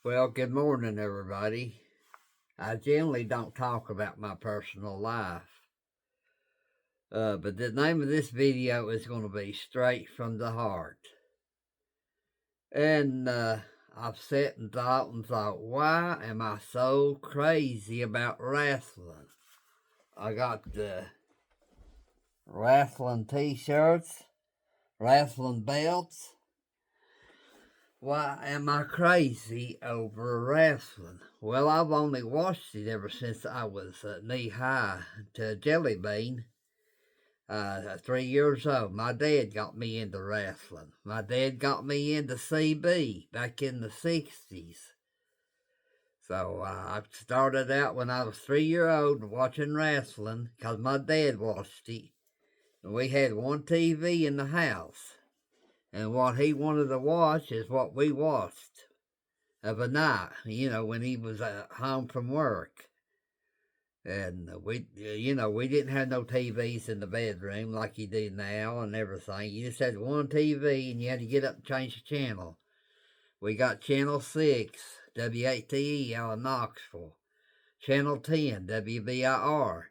Well, good morning, everybody. I generally don't talk about my personal life, but the name of this video is going to be Straight from the Heart. And I've sat and thought, why am I so crazy about wrestling? I got the wrestling t-shirts, wrestling belts. Why am I crazy over wrestling? Well, I've only watched it ever since I was knee high to Jelly Bean, 3 years old. My dad got me into wrestling. My dad got me into CB back in the 60s. So I started out when I was 3 years old watching wrestling because my dad watched it. And we had one TV in the house. And what he wanted to watch is what we watched of a night, when he was home from work. And we didn't have no TVs in the bedroom like you do now and everything. You just had one TV and you had to get up and change the channel. We got Channel 6, WATE out of Knoxville. Channel 10, WBIR.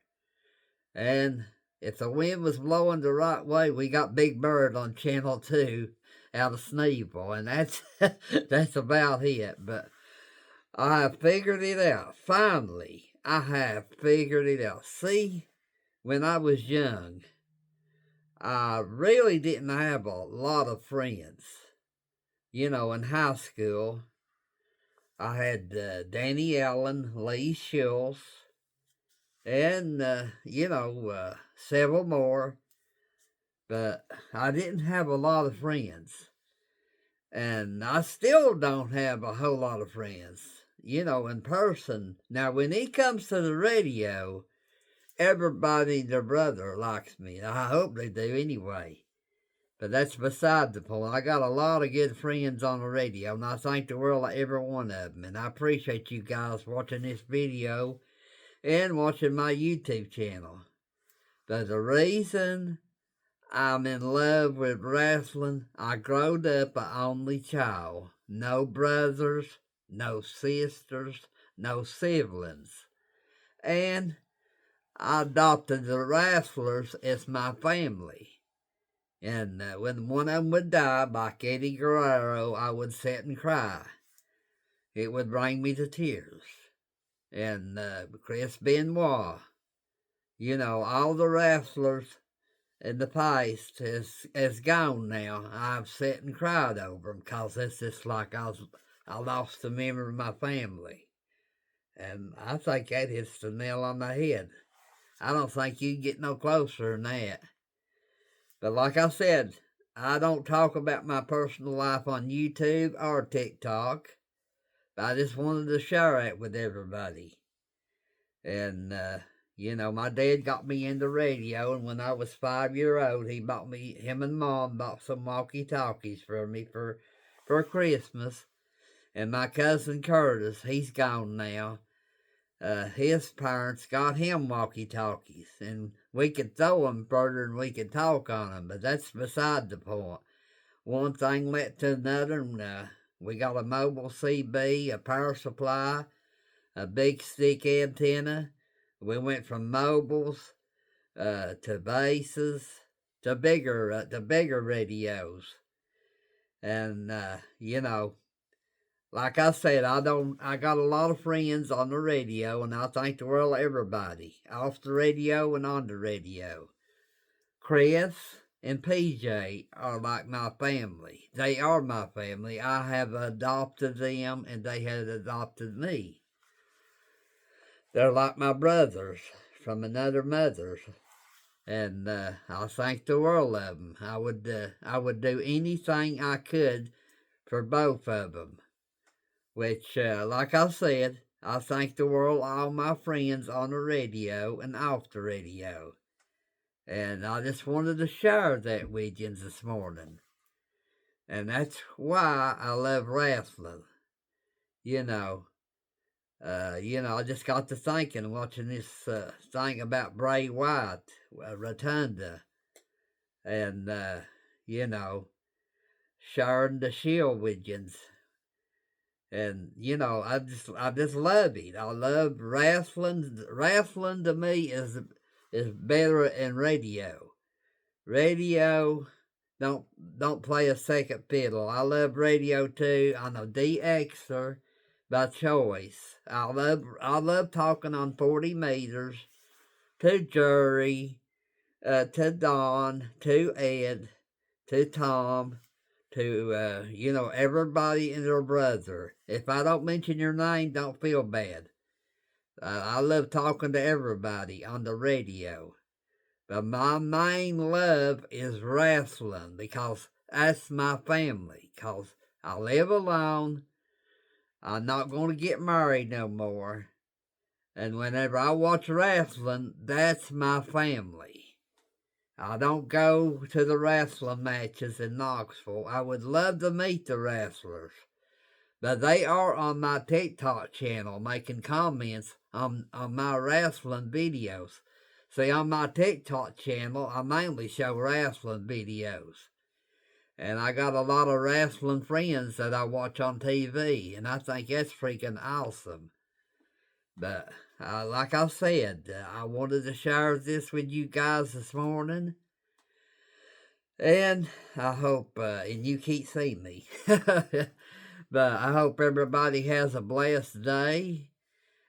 And if the wind was blowing the right way, we got Big Bird on Channel 2 out of Sneeville. And that's about it. But I have figured it out. Finally, I have figured it out. See, when I was young, I really didn't have a lot of friends. In high school, I had Danny Allen, Lee Schultz, and, several more. But I didn't have a lot of friends. And I still don't have a whole lot of friends, in person. Now, when it comes to the radio, everybody, their brother, likes me. I hope they do anyway. But that's beside the point. I got a lot of good friends on the radio, and I thank the world of every one of them. And I appreciate you guys watching this video and watching my YouTube channel. But the reason I'm in love with wrestling, I growed up an only child. No brothers, no sisters, no siblings. And I adopted the wrestlers as my family. And when one of them would die, like Eddie Guerrero, I would sit and cry. It would bring me to tears. And Chris Benoit, all the wrestlers in the past has gone now. I've sat and cried over them because it's just like I lost a member of my family. And I think that hits the nail on the head. I don't think you can get no closer than that. But like I said, I don't talk about my personal life on YouTube or TikTok. But I just wanted to share it with everybody. And, my dad got me into radio, and when I was 5 years old, him and Mom bought some walkie-talkies for me for Christmas. And my cousin Curtis, he's gone now. His parents got him walkie-talkies, and we could throw them further than we could talk on them, but that's beside the point. One thing led to another, and we got a mobile CB, a power supply, a big stick antenna. We went from mobiles to bases to bigger radios. And like I said, I got a lot of friends on the radio, and I thank the world of everybody, off the radio and on the radio. Chris and PJ are like my family. They are my family. I have adopted them, and they have adopted me. They're like my brothers from another mother, and I thank the world of them. I would do anything I could for both of them. Which, like I said, I thank the world, all my friends on the radio and off the radio. And I just wanted to share that with you this morning. And that's why I love wrestling. I just got to thinking, watching this thing about Bray Wyatt, Rotunda, and, sharing the shield with you. And I just love it. I love wrestling. Wrestling to me is better than radio. Radio don't play a second fiddle. I love radio too. I'm a DXer by choice. I love talking on 40 meters to Jerry, to Don, to Ed, to Tom, to everybody and their brother. If I don't mention your name, don't feel bad. I love talking to everybody on the radio. But my main love is wrestling because that's my family. Because I live alone. I'm not going to get married no more. And whenever I watch wrestling, that's my family. I don't go to the wrestling matches in Knoxville. I would love to meet the wrestlers. But they are on my TikTok channel making comments on my wrestling videos. See, on my TikTok channel, I mainly show wrestling videos. And I got a lot of wrestling friends that I watch on TV, and I think that's freaking awesome. But like I said, I wanted to share this with you guys this morning. And I hope, and you keep seeing me. But I hope everybody has a blessed day.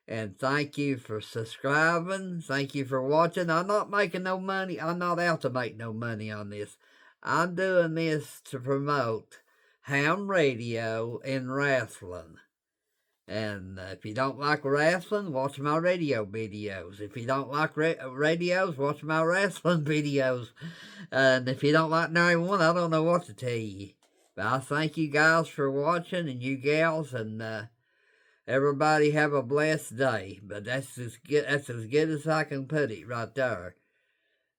And thank you for subscribing. Thank you for watching. I'm not making no money. I'm not out to make no money on this. I'm doing this to promote ham radio and wrestling. And if you don't like wrestling, watch my radio videos. If you don't like radios, watch my wrestling videos. And if you don't like neither one, I don't know what to tell you. But I thank you guys for watching, and you gals, and everybody have a blessed day. But that's as good as I can put it right there.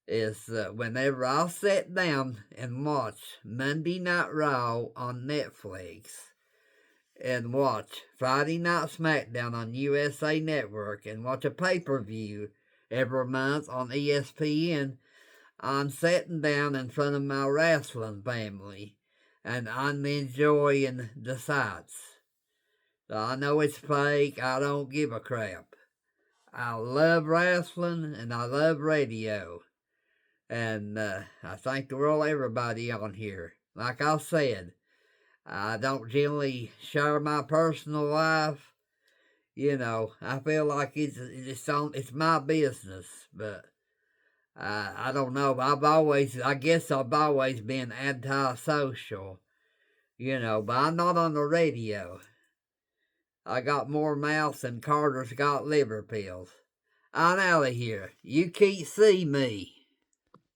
Is whenever I sit down and watch Monday Night Raw on Netflix and watch Friday Night SmackDown on USA Network and watch a pay-per-view every month on ESPN, I'm sitting down in front of my wrestling family and I'm enjoying the sights. I know it's fake. I don't give a crap. I love wrestling and I love radio. And I thank the world, everybody on here. Like I said, I don't generally share my personal life. I feel like it's my business. But I don't know. I guess I've always been antisocial. But I'm not on the radio. I got more mouth than Carter's got liver pills. I'm out of here. You can't see me.